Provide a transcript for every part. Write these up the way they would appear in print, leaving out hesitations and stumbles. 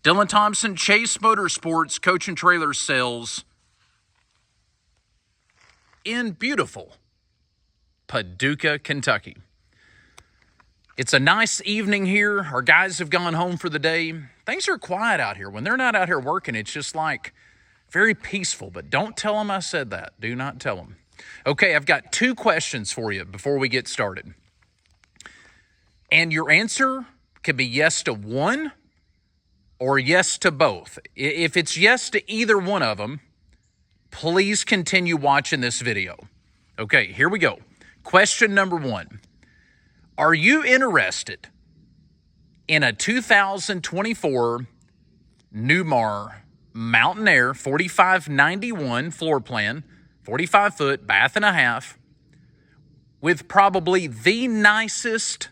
Dylan Thompson, Chase Motorsports, Coach and Trailer Sales in beautiful Paducah, Kentucky. It's a nice evening here. Our guys have gone home for the day. Things are quiet out here. When they're not out here working, it's just like very peaceful. But don't tell them I said that. Do not tell them. Okay, I've got 2 questions for you before we get started. And your answer could be yes to one or yes to both. If it's yes to either one of them, please continue watching this video. Okay, here we go. Question number 1. Are you interested in a 2024 Newmar Mountain Air 4591 floor plan, 45-foot, bath and a half, with probably the nicest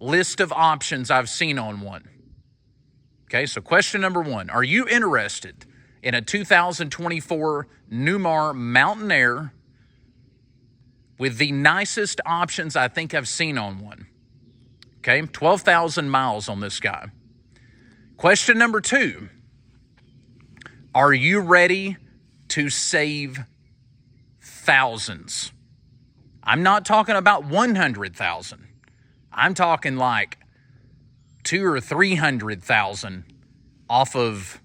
list of options I've seen on one? Okay, so question number 1. Are you interested in a 2024 Newmar Mountain Air with the nicest options I think I've seen on one? Okay, 12,000 miles on this guy. Question number 2. Are you ready to save thousands? I'm not talking about 100,000. I'm talking like 200,000 or 300,000 off of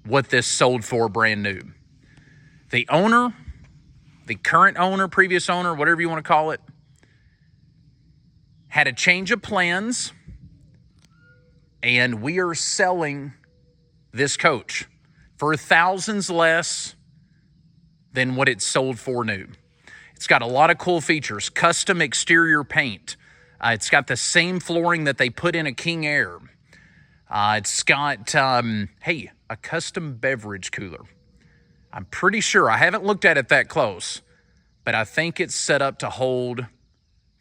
what this sold for brand new. The owner, the current owner, previous owner, whatever you want to call it, had a change of plans, and we are selling this coach for thousands less than what it sold for new. It's got a lot of cool features, custom exterior paint. It's got the same flooring that they put in a King Air. It's got, a custom beverage cooler. I'm pretty sure, I haven't looked at it that close, but I think it's set up to hold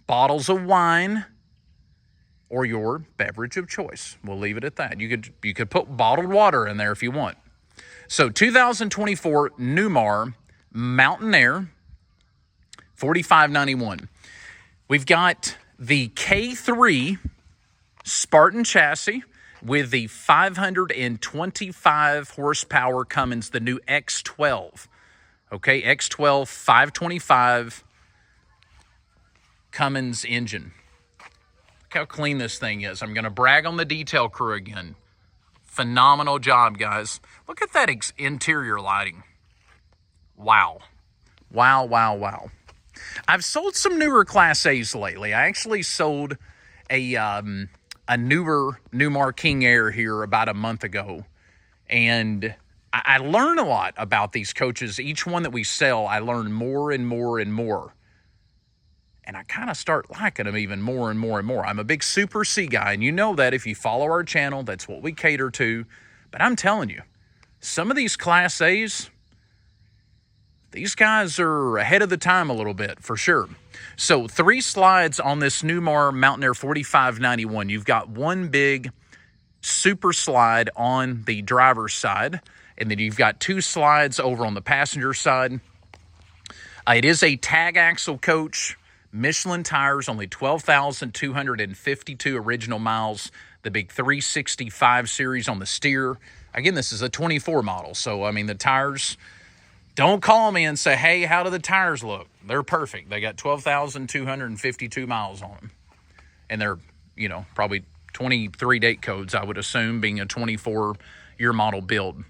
bottles of wine or your beverage of choice. We'll leave it at that. You could put bottled water in there if you want. So 2024 Newmar Mountain Air 4591. We've got the K3 Spartan chassis with the 525 horsepower Cummins, the new X12. Okay, X12 525 Cummins engine. Look how clean this thing is. I'm going to brag on the detail crew again. Phenomenal job, guys. Look at that interior lighting. Wow. Wow, wow, wow. I've sold some newer Class A's lately. I actually sold a newer Newmar King Air here about a month ago. And I learn a lot about these coaches. Each one that we sell, I learn more and more and more. And I kind of start liking them even more and more and more. I'm a big Super C guy, and you know that if you follow our channel, that's what we cater to. But I'm telling you, some of these Class A's, these guys are ahead of the time a little bit, for sure. So 3 slides on this Newmar Mountain Air 4591. You've got one big super slide on the driver's side, and then you've got 2 slides over on the passenger side. It is a tag axle coach. Michelin tires, only 12,252 original miles. The big 365 series on the steer. Again, this is a 24 model, so, I mean, the tires... Don't call me and say, hey, how do the tires look? They're perfect. They got 12,252 miles on them. And they're, probably 23 date codes, I would assume, being a 24-year model build.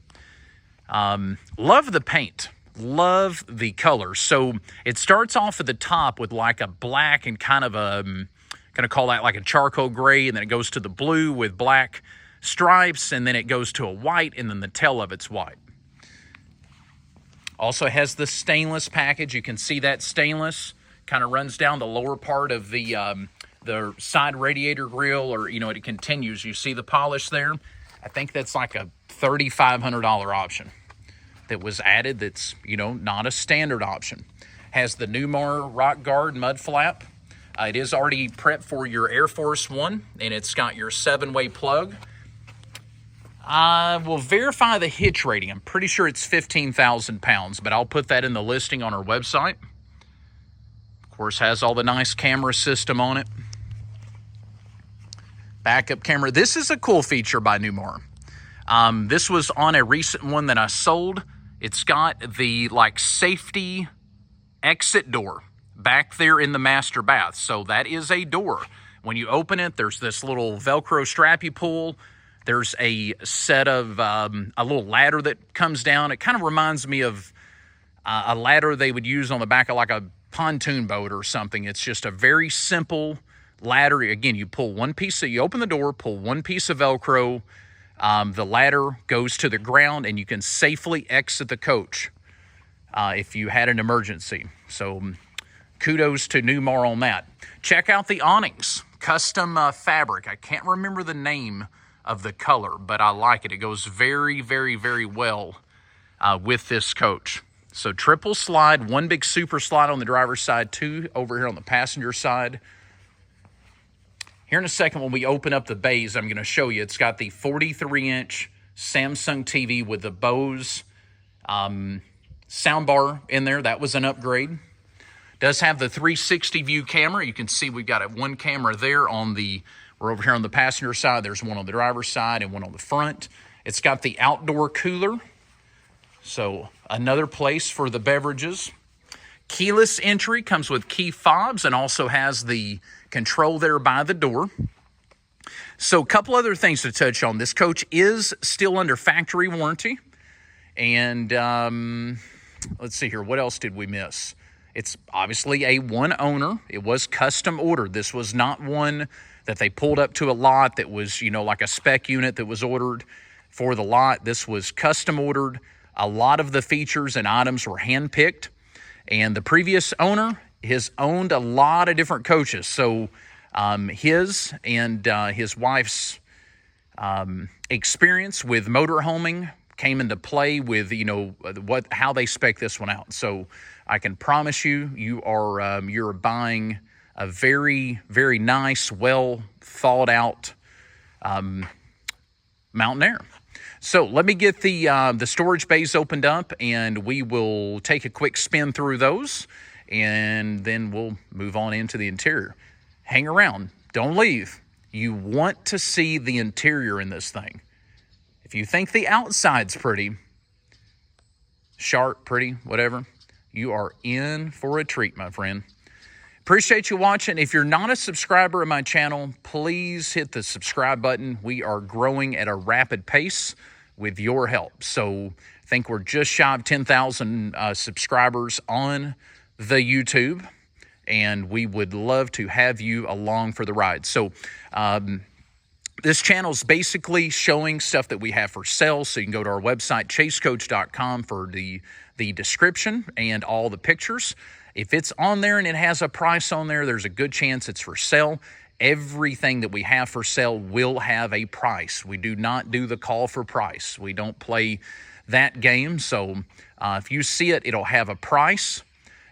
Love the paint. Love the color. So it starts off at the top with like a black and kind of a, going to call that like a charcoal gray, and then it goes to the blue with black stripes, and then it goes to a white, and then the tail of it's white. Also has the stainless package. You can see that stainless kind of runs down the lower part of the side radiator grill, or, it continues. You see the polish there? I think that's like a $3,500 option that was added that's, not a standard option. Has the Newmar Rock Guard mud flap. It is already prepped for your Air Force One, and it's got your 7-way plug. I will verify the hitch rating. I'm pretty sure it's 15,000 pounds, but I'll put that in the listing on our website. Of course, has all the nice camera system on it. Backup camera. This is a cool feature by Newmar. This was on a recent one that I sold. It's got the safety exit door back there in the master bath. So that is a door. When you open it, there's this little Velcro strap you pull. There's a set of a little ladder that comes down. It kind of reminds me of a ladder they would use on the back of like a pontoon boat or something. It's just a very simple ladder. Again, you open the door, pull one piece of Velcro. The ladder goes to the ground, and you can safely exit the coach if you had an emergency. So kudos to Newmar on that. Check out the awnings, custom fabric. I can't remember the name of the color, but I like it. It goes very, very, very well with this coach. So triple slide, one big super slide on the driver's side, two over here on the passenger side. Here in a second, when we open up the bays, I'm going to show you. It's got the 43-inch Samsung TV with the Bose soundbar in there. That was an upgrade. Does have the 360 view camera. You can see we've got one camera there we're over here on the passenger side. There's one on the driver's side and one on the front. It's got the outdoor cooler. So another place for the beverages. Keyless entry, comes with key fobs and also has the control there by the door. So a couple other things to touch on. This coach is still under factory warranty. And let's see here. What else did we miss? It's obviously a one owner. It was custom ordered. This was not one that they pulled up to a lot that was, like a spec unit that was ordered for the lot. This was custom ordered. A lot of the features and items were handpicked. And the previous owner has owned a lot of different coaches. So his and his wife's experience with motorhoming came into play with, how they spec this one out. So I can promise you, you're buying a very, very nice, well thought out Mountain Air. So let me get the storage bays opened up, and we will take a quick spin through those, and then we'll move on into the interior. Hang around. Don't leave. You want to see the interior in this thing. If you think the outside's pretty, sharp, pretty, whatever, you are in for a treat, my friend. Appreciate you watching. If you're not a subscriber of my channel, please hit the subscribe button. We are growing at a rapid pace with your help. So I think we're just shy of 10,000 subscribers on the YouTube, and we would love to have you along for the ride. So this channel is basically showing stuff that we have for sale. So you can go to our website, chasecoach.com, for the description and all the pictures. If it's on there and it has a price on there, there's a good chance it's for sale. Everything that we have for sale will have a price. We do not do the call for price. We don't play that game. So if you see it, it'll have a price.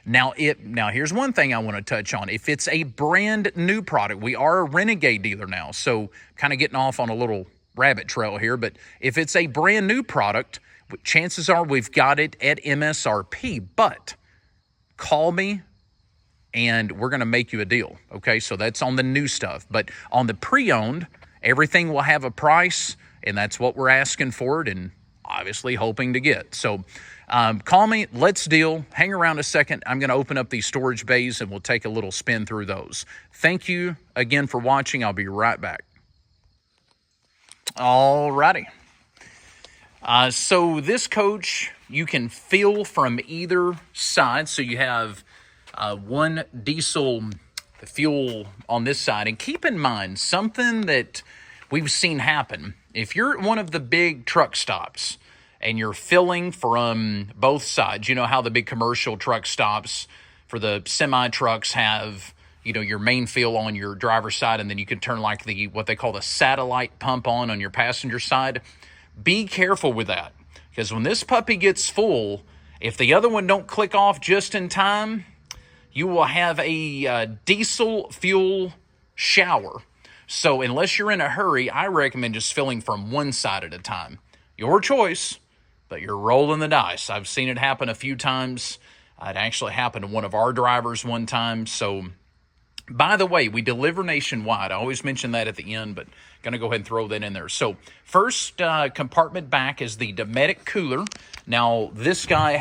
Now here's one thing I want to touch on. If it's a brand new product, we are a Renegade dealer now. So kind of getting off on a little rabbit trail here. But if it's a brand new product, chances are we've got it at MSRP. But call me, and we're going to make you a deal, okay? So that's on the new stuff. But on the pre-owned, everything will have a price, and that's what we're asking for it and obviously hoping to get. So call me, let's deal. Hang around a second. I'm going to open up these storage bays, and we'll take a little spin through those. Thank you again for watching. I'll be right back. All righty. So this coach, you can fill from either side. So you have one diesel fuel on this side. And keep in mind, something that we've seen happen. If you're at one of the big truck stops and you're filling from both sides, you know how the big commercial truck stops for the semi-trucks have, your main fill on your driver's side, and then you can turn like what they call the satellite pump on your passenger side. Be careful with that, because when this puppy gets full, if the other one don't click off just in time, you will have a diesel fuel shower. So unless you're in a hurry, I recommend just filling from one side at a time. Your choice, but you're rolling the dice. I've seen it happen a few times. It actually happened to one of our drivers one time. So By the way, we deliver nationwide. I always mention that at the end, but going to go ahead and throw that in there. So first compartment back is the Dometic cooler. Now, this guy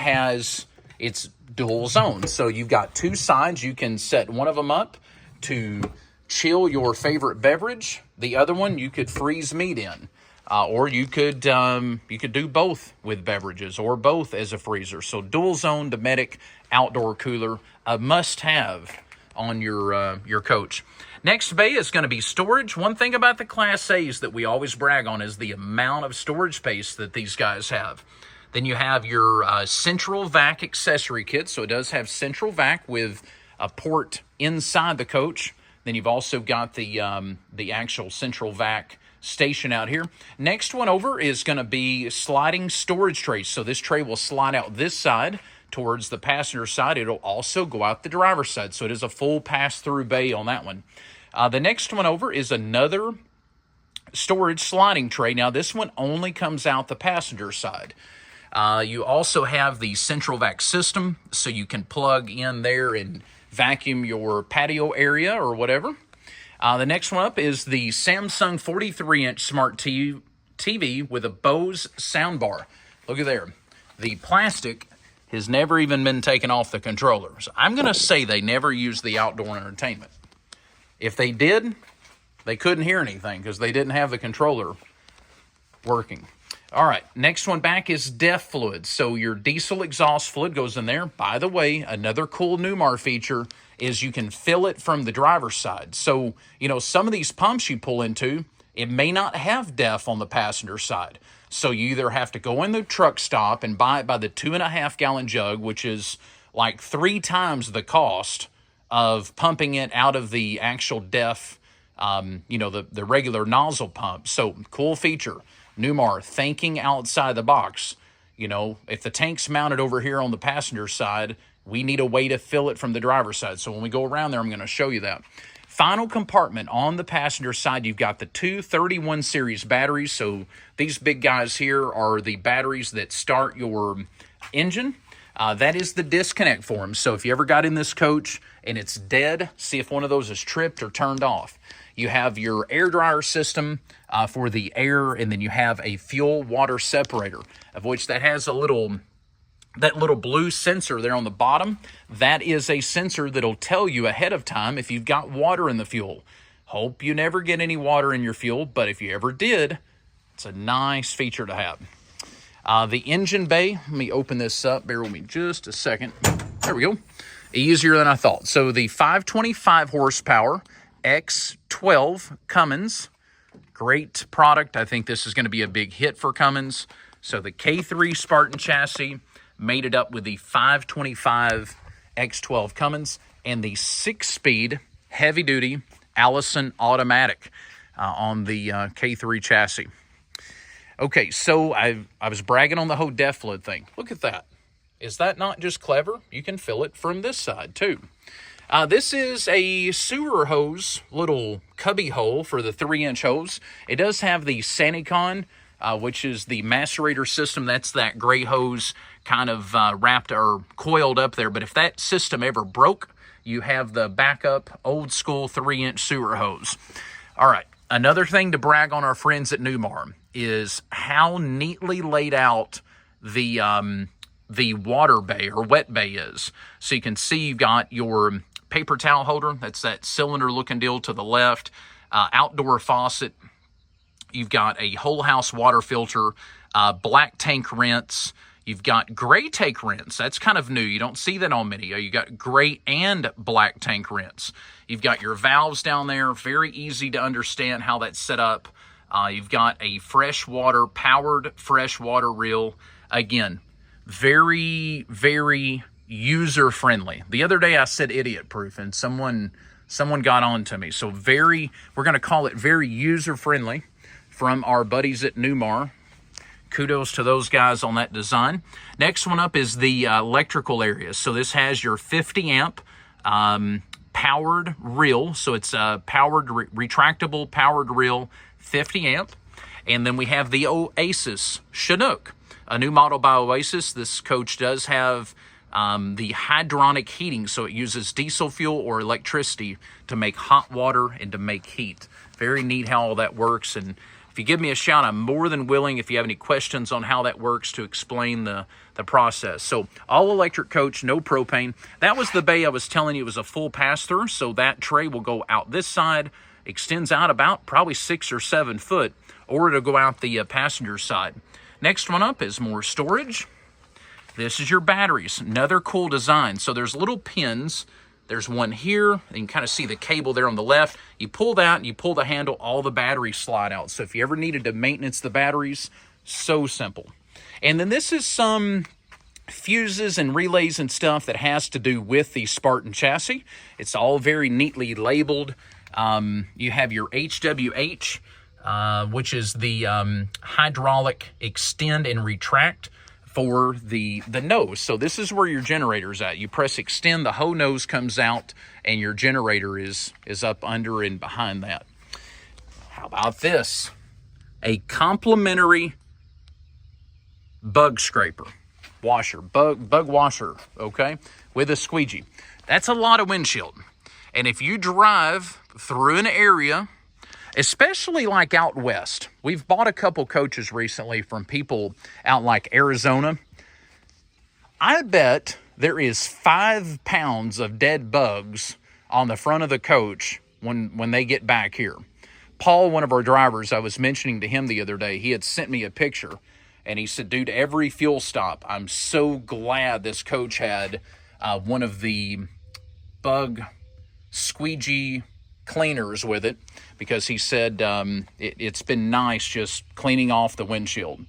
it's dual zone. So you've got two sides. You can set one of them up to chill your favorite beverage. The other one you could freeze meat in. Or you could do both with beverages or both as a freezer. So dual zone Dometic outdoor cooler, a must-have on your coach. Next bay is going to be storage. One thing about the Class A's that we always brag on is the amount of storage space that these guys have. Then you have your central vac accessory kit. So it does have central vac with a port inside the coach. Then you've also got the actual central vac station out here. Next one over is going to be sliding storage trays. So this tray will slide out this side towards the passenger side. It'll also go out the driver's side. So it is a full pass-through bay on that one. The next one over is another storage sliding tray. Now this one only comes out the passenger side. You also have the central vac system, so you can plug in there and vacuum your patio area or whatever. The next one up is the Samsung 43-inch smart TV with a Bose soundbar. Look at there. The plastic has never even been taken off the controller. So I'm going to say they never used the outdoor entertainment. If they did, they couldn't hear anything because they didn't have the controller working. All right, next one back is DEF fluid. So your diesel exhaust fluid goes in there. By the way, another cool Newmar feature is you can fill it from the driver's side. So, some of these pumps you pull into, it may not have DEF on the passenger side. So you either have to go in the truck stop and buy it by the 2.5-gallon jug, which is like 3 times the cost of pumping it out of the actual DEF, the regular nozzle pump. So cool feature. Newmar thinking outside the box. If the tank's mounted over here on the passenger side, we need a way to fill it from the driver's side. So when we go around there, I'm going to show you that. Final compartment on the passenger side, you've got the 231 series batteries. So these big guys here are the batteries that start your engine. That is the disconnect for them. So if you ever got in this coach and it's dead, see if one of those is tripped or turned off. You have your air dryer system for the air, and then you have a fuel water separator, of which that has that little blue sensor there on the bottom. That is a sensor that'll tell you ahead of time if you've got water in the fuel. Hope you never get any water in your fuel, but if you ever did, it's a nice feature to have. The engine bay, let me open this up. Bear with me just a second. There we go. Easier than I thought. So the 525 horsepower X12 Cummins. Great product. I think this is going to be a big hit for Cummins. So the K3 Spartan chassis made it up with the 525 X12 Cummins and the 6-speed heavy-duty Allison automatic on the K3 chassis. Okay, so I was bragging on the whole DEF fluid thing. Look at that. Is that not just clever? You can fill it from this side, too. This is a sewer hose, little cubby hole for the 3-inch hose. It does have the Sanicon, which is the macerator system. That's that gray hose kind of wrapped or coiled up there. But if that system ever broke, you have the backup old school 3-inch sewer hose. All right, another thing to brag on our friends at Newmar is how neatly laid out the water bay or wet bay is. So you can see you've got your paper towel holder. That's that cylinder looking deal to the left. Outdoor faucet. You've got a whole house water filter, black tank rinse. You've got gray tank rinse. That's kind of new. You don't see that on many. You got gray and black tank rinse. You've got your valves down there. Very easy to understand how that's set up. You've got a powered freshwater reel. Again, very, very user-friendly. The other day I said idiot-proof, and someone got on to me. So we're going to call it very user-friendly from our buddies at Newmar. Kudos to those guys on that design. Next one up is the electrical area. So this has your 50-amp powered reel. So it's a retractable powered reel, 50-amp. And then we have the Oasis Chinook, a new model by Oasis. This coach does have the hydronic heating, so it uses diesel fuel or electricity to make hot water and to make heat. Very neat how all that works, and if you give me a shout, I'm more than willing, if you have any questions on how that works, to explain the process. So all electric coach, no propane. That was the bay I was telling you was a full pass-through, so that tray will go out this side, extends out about probably 6 or 7 foot, or it'll go out the passenger side. Next one up is more storage. This is your batteries, another cool design. So there's little pins. There's one here, and you can kind of see the cable there on the left. You pull that, and you pull the handle, all the batteries slide out. So if you ever needed to maintenance the batteries, so simple. And then this is some fuses and relays and stuff that has to do with the Spartan chassis. It's all very neatly labeled. You have your HWH, which is the hydraulic extend and retract for the nose. So this is where your generator's at. You press extend, the whole nose comes out, and your generator is up under and behind that. How about this? A complimentary bug scraper washer, bug washer, okay, with a squeegee. That's a lot of windshield. And if you drive through an area, especially like out west, we've bought a couple coaches recently from people out like Arizona. I bet there is 5 pounds of dead bugs on the front of the coach when they get back here. Paul, one of our drivers, I was mentioning to him the other day, he had sent me a picture, and he said, dude, every fuel stop, I'm so glad this coach had one of the bug squeegee cleaners with it, because he said it's been nice just cleaning off the windshield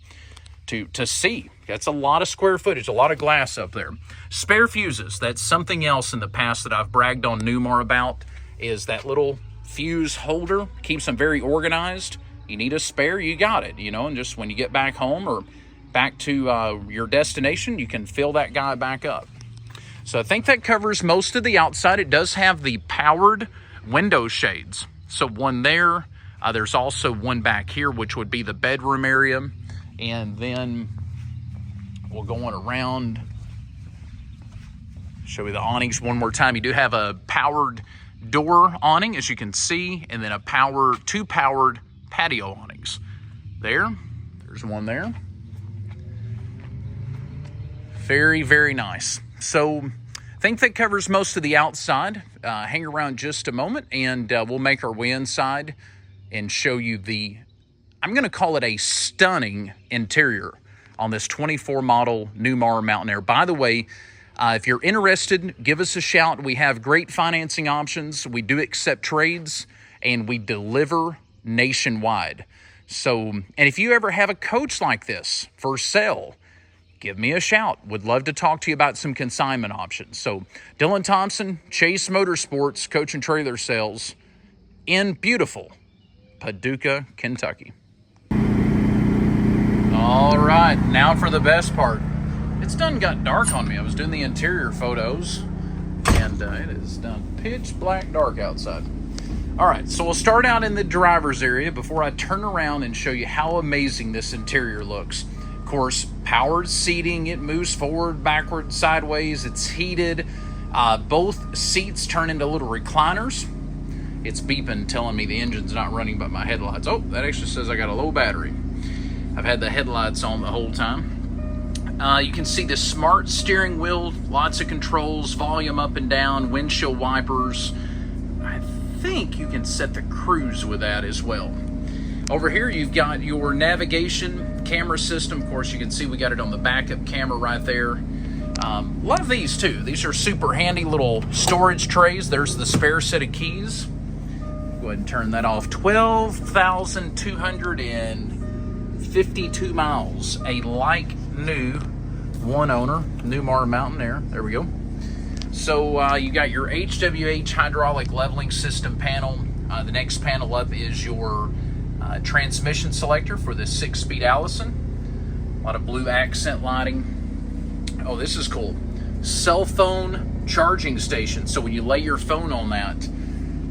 to see. That's a lot of square footage, a lot of glass up there. Spare fuses, that's something else in the past that I've bragged on Newmar about, is that little fuse holder, keeps them very organized. You need a spare, you got it, and just when you get back home or back to your destination, you can fill that guy back up. So I think that covers most of the outside. It does have the powered window shades. So one there, there's also one back here, which would be the bedroom area. And then we'll go on around, show you the awnings one more time. You do have a powered door awning, as you can see, and then two powered patio awnings. There's one there. Very, very nice. So I think that covers most of the outside. Hang around just a moment, and we'll make our way inside and show you I'm going to call it a stunning interior on this 24 model Newmar Mountain Air. By the way, if you're interested, give us a shout. We have great financing options. We do accept trades, and we deliver nationwide. So, and if you ever have a coach like this for sale, give me a shout. Would love to talk to you about some consignment options. So, Dylan Thompson, Chase Motorsports, Coach and Trailer Sales in beautiful Paducah, Kentucky. All right, now for the best part. It's done got dark on me. I was doing the interior photos, and it is done pitch black dark outside. All right, so we'll start out in the driver's area before I turn around and show you how amazing this interior looks. Of course, powered seating, it moves forward, backward, sideways, it's heated. Both seats turn into little recliners. It's beeping, telling me the engine's not running, but my headlights. Oh, that actually says I got a low battery. I've had the headlights on the whole time. You can see the smart steering wheel, lots of controls, volume up and down, windshield wipers. I think you can set the cruise with that as well. Over here, you've got your navigation camera system. Of course, you can see we got it on the backup camera right there. Love these too. These are super handy little storage trays. There's the spare set of keys. Go ahead and turn that off. 12,252 miles. A like new one owner, Newmar Mountain Air. There we go. So you got your HWH hydraulic leveling system panel. The next panel up is your transmission selector for the 6-speed Allison. A lot of blue accent lighting. Oh, this is cool. Cell phone charging station. So when you lay your phone on that,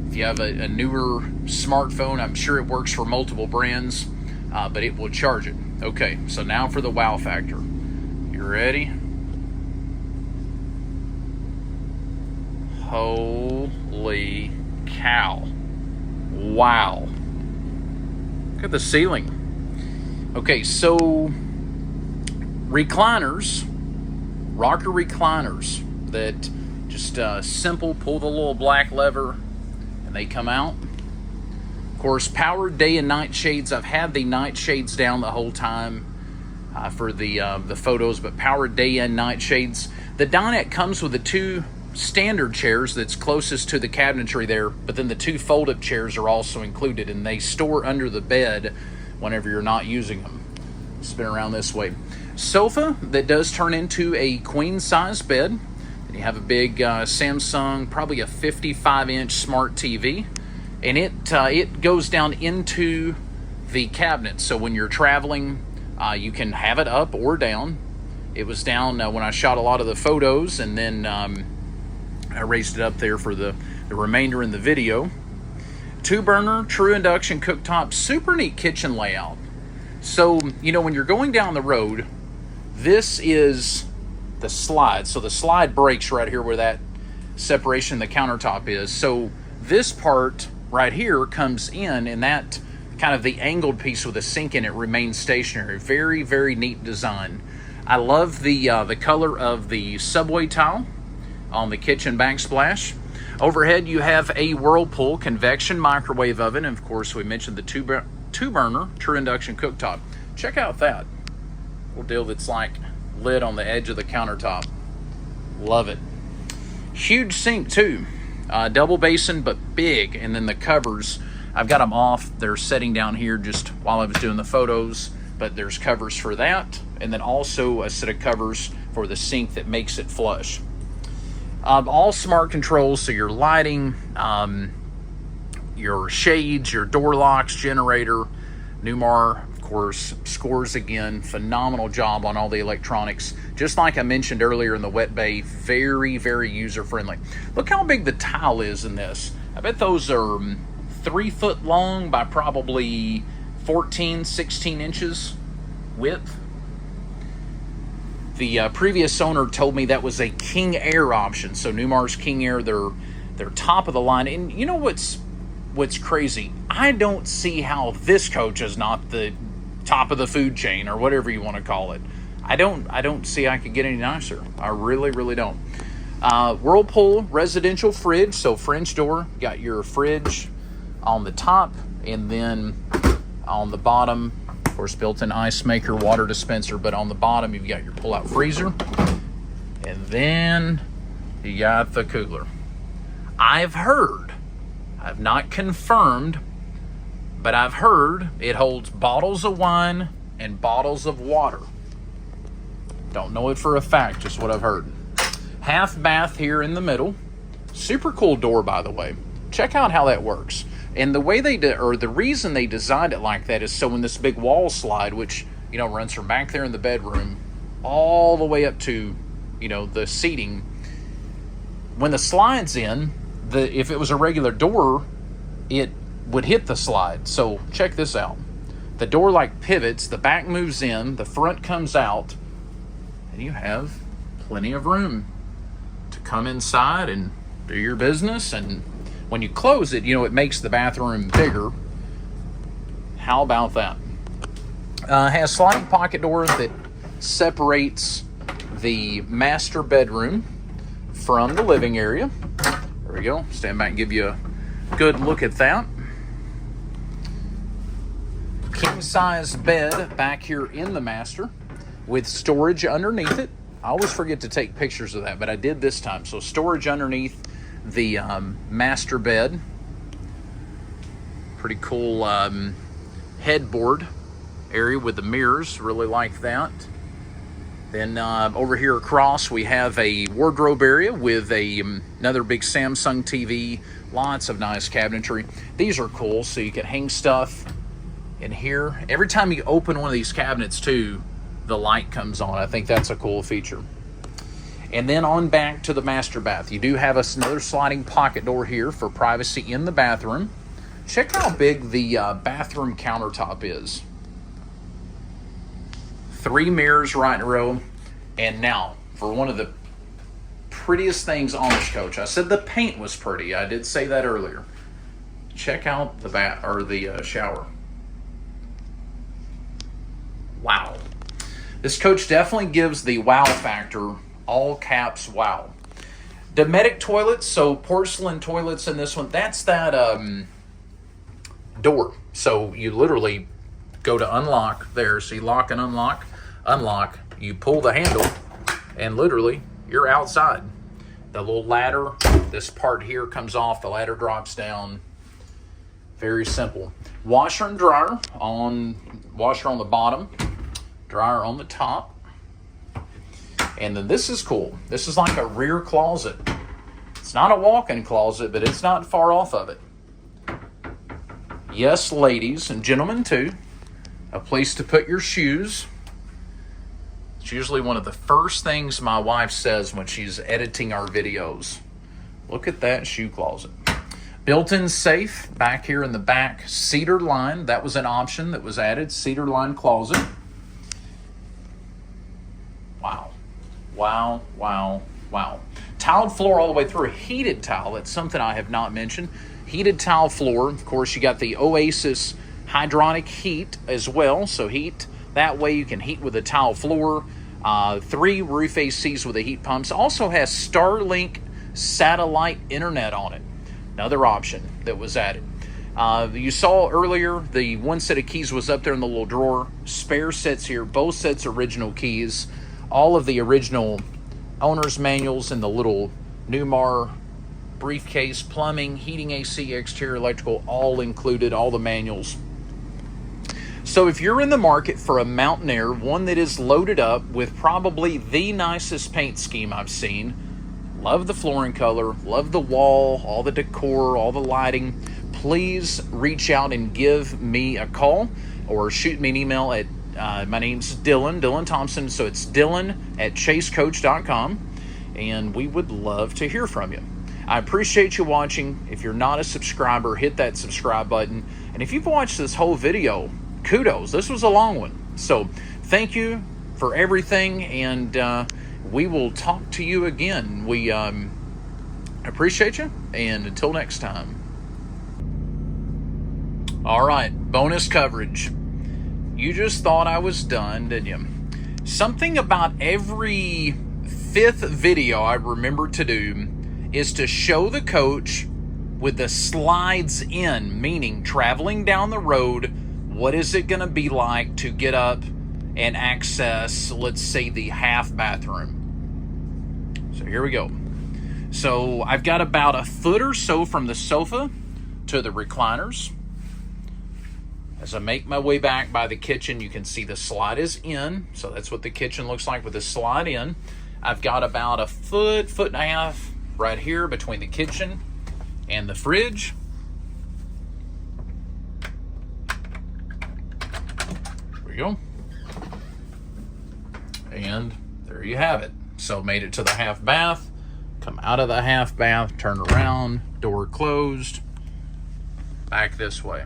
if you have a newer smartphone, I'm sure it works for multiple brands, but it will charge it. Okay, so now for the wow factor. You ready? Holy cow. Wow. Look at the ceiling. Okay, so recliners, rocker recliners that just simple, pull the little black lever and they come out. Of course, powered day and night shades. I've had the night shades down the whole time for the photos, but powered day and night shades. The dinette comes with the two standard chairs that's closest to the cabinetry there, but then the two fold-up chairs are also included, and they store under the bed whenever you're not using them. Spin around this way. Sofa that does turn into a queen-size bed. Then you have a big Samsung, probably a 55-inch smart TV, and it goes down into the cabinet. So when you're traveling, you can have it up or down. It was down when I shot a lot of the photos, and then I raised it up there for the remainder in the video. 2-burner, true induction cooktop, super neat kitchen layout. So, you know, when you're going down the road, this is the slide. So the slide breaks right here where that separation of the countertop is. So this part right here comes in, and that kind of the angled piece with a sink in it remains stationary. Very, very neat design. I love the color of the subway tile on the kitchen backsplash. Overhead, you have a Whirlpool convection microwave oven. And of course, we mentioned the two-burner true induction cooktop. Check out that little deal that's like lid on the edge of the countertop. Love it. Huge sink too. Double basin, but big. And then the covers, I've got them off. They're setting down here just while I was doing the photos, but there's covers for that. And then also a set of covers for the sink that makes it flush. All smart controls, so your lighting, your shades, your door locks, generator. Newmar, of course, scores again. Phenomenal job on all the electronics. Just like I mentioned earlier in the wet bay, very, very user-friendly. Look how big the tile is in this. I bet those are 3 foot long by probably 14, 16 inches width. The previous owner told me that was a King Air option. So Newmar's King Air, they're top of the line. And you know what's crazy? I don't see how this coach is not the top of the food chain or whatever you want to call it. I don't see I could get any nicer. I really, really don't. Whirlpool residential fridge, so French door. Got your fridge on the top, and then on the bottom, of course, built-in ice maker, water dispenser, but on the bottom you've got your pull-out freezer, and then you got the cooler. I've not confirmed, but I've heard it holds bottles of wine and bottles of water. Don't know it for a fact, just what I've heard. Half bath here in the middle. Super cool door, by the way. Check out how that works. And the way the reason they designed it like that is so when this big wall slide, which, you know, runs from back there in the bedroom all the way up to, you know, the seating, when the slide's in, if it was a regular door, it would hit the slide. So check this out. The door like pivots, the back moves in, the front comes out, and you have plenty of room to come inside and do your business. And when you close it, you know, it makes the bathroom bigger. How about that? Has sliding pocket door that separates the master bedroom from the living area. There we go. Stand back and give you a good look at that. King-size bed back here in the master with storage underneath it. I always forget to take pictures of that, but I did this time. So storage underneath the master bed. Pretty cool headboard area with the mirrors. Really like that. Then over here across we have a wardrobe area with another big Samsung TV. Lots of nice cabinetry. These are cool, so you can hang stuff in here. Every time you open one of these cabinets too, the light comes on. I think that's a cool feature. And then on back to the master bath. You do have another sliding pocket door here for privacy in the bathroom. Check how big the bathroom countertop is. 3 mirrors right in a row. And now, for one of the prettiest things on this coach. I said the paint was pretty. I did say that earlier. Check out the shower. Wow. This coach definitely gives the wow factor, all caps wow. Dometic toilets, so porcelain toilets in this one, that's that door. So you literally go to unlock there. So you lock and unlock, you pull the handle, and literally you're outside. The little ladder, this part here comes off, the ladder drops down. Very simple. Washer and dryer washer on the bottom, dryer on the top. And then this is cool. This is like a rear closet. It's not a walk-in closet, but it's not far off of it. Yes, ladies and gentlemen too. A place to put your shoes. It's usually one of the first things my wife says when she's editing our videos. Look at that shoe closet. Built-in safe back here in the back. Cedar line, that was an option that was added. Cedar line closet. Wow. Wow, wow, wow. Tiled floor all the way through. Heated tile, that's something I have not mentioned. Heated tile floor. Of course, you got the Oasis hydronic heat as well. So heat, that way you can heat with a tile floor. 3 roof ACs with the heat pumps. Also has Starlink satellite internet on it. Another option that was added. You saw earlier the one set of keys was up there in the little drawer. Spare sets here. Both sets original keys. All of the original owner's manuals in the little Newmar briefcase. Plumbing, heating, AC, exterior electrical, all included. All the manuals. So if you're in the market for a Mountaineer, one that is loaded up with probably the nicest paint scheme I've seen, love the flooring color, love the wall, all the decor, all the lighting, please reach out and give me a call or shoot me an email at, my name's Dylan Thompson, so it's Dylan@chasecoach.com, and we would love to hear from you. I appreciate you watching. If you're not a subscriber, hit that subscribe button. And if you've watched this whole video, kudos. This was a long one. So thank you for everything, and we will talk to you again. We appreciate you, and until next time. All right, bonus coverage. You just thought I was done, didn't you? Something about every 5th video I remember to do is to show the coach with the slides in, meaning traveling down the road. What is it going to be like to get up and access, let's say, the half bathroom? So here we go. So I've got about a foot or so from the sofa to the recliners. As I make my way back by the kitchen, you can see the slide is in. So that's what the kitchen looks like with the slide in. I've got about a foot and a half right here between the kitchen and the fridge. There we go. And there you have it. So made it to the half bath, come out of the half bath, turn around, door closed, back this way.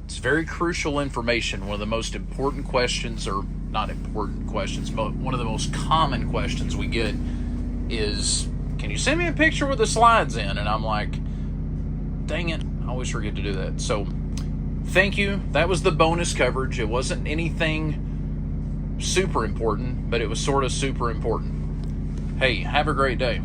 It's very crucial information. One of the most important questions, or not important questions, but one of the most common questions we get is, can you send me a picture with the slides in? And I'm like, dang it, I always forget to do that. So thank you. That was the bonus coverage. It wasn't anything super important, but it was sort of super important. Hey, have a great day.